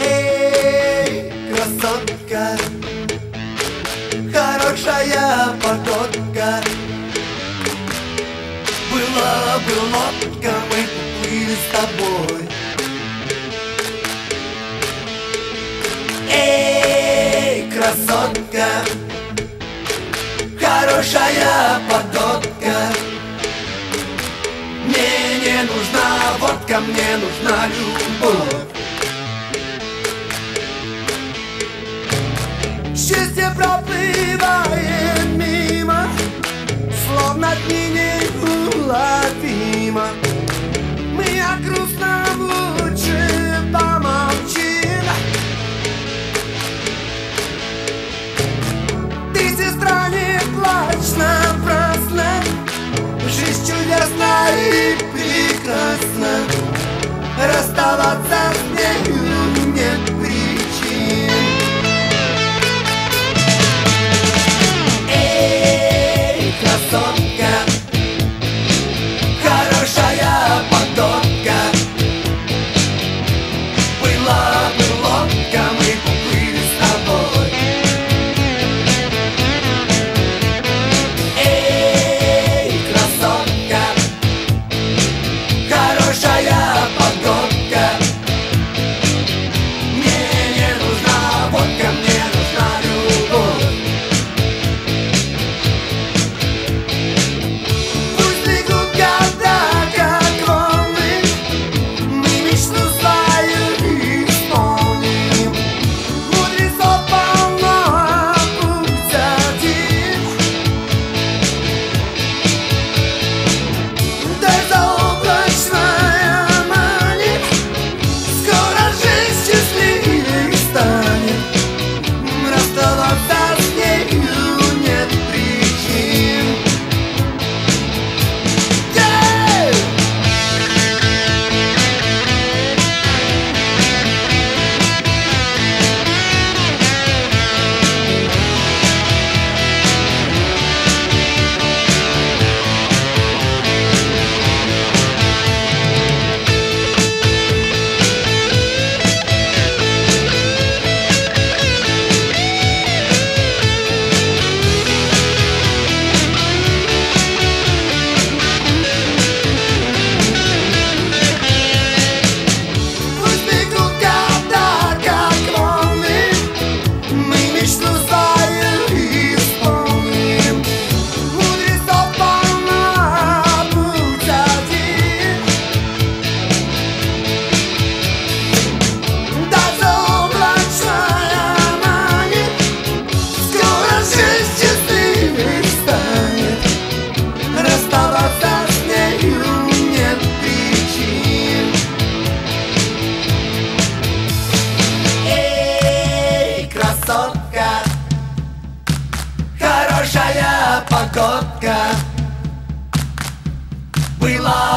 Эй, красотка, хорошая погодка. Была бы лодка, мы плыли с тобой. Эй, красотка, хорошая погодка. Мне не нужна водка, мне нужна любовь. Счастье проплывает мимо, словно дни неуловимо. Мы о грустном лучше помолчим. Ты, сестра, не плачь напрасно. Жизнь чудесна и прекрасна. Расставаться с нею нет причин. Эй, красотка, хорошая погодка. Была бы лодка, мы уплыли с тобой. Эй, красотка, хорошая погодка. Мне не нужна водка, мне нужна любовь. Пусть бегут года, как волны, мы мечту свою исполним. Мудрецов полно, а путь один. Дай заоблачная манит, скоро жизнь счастливей станет. Расставаться с нею нет причин. Yeah! Пусть бегут года, как волны, мы мечту свою исполним. Мудрецов полно, а путь один. Да заоблачная манит, скоро жизнь счастливей станет. Расставаться с нею нет причин. Эй, красотка, хорошая погодка. Была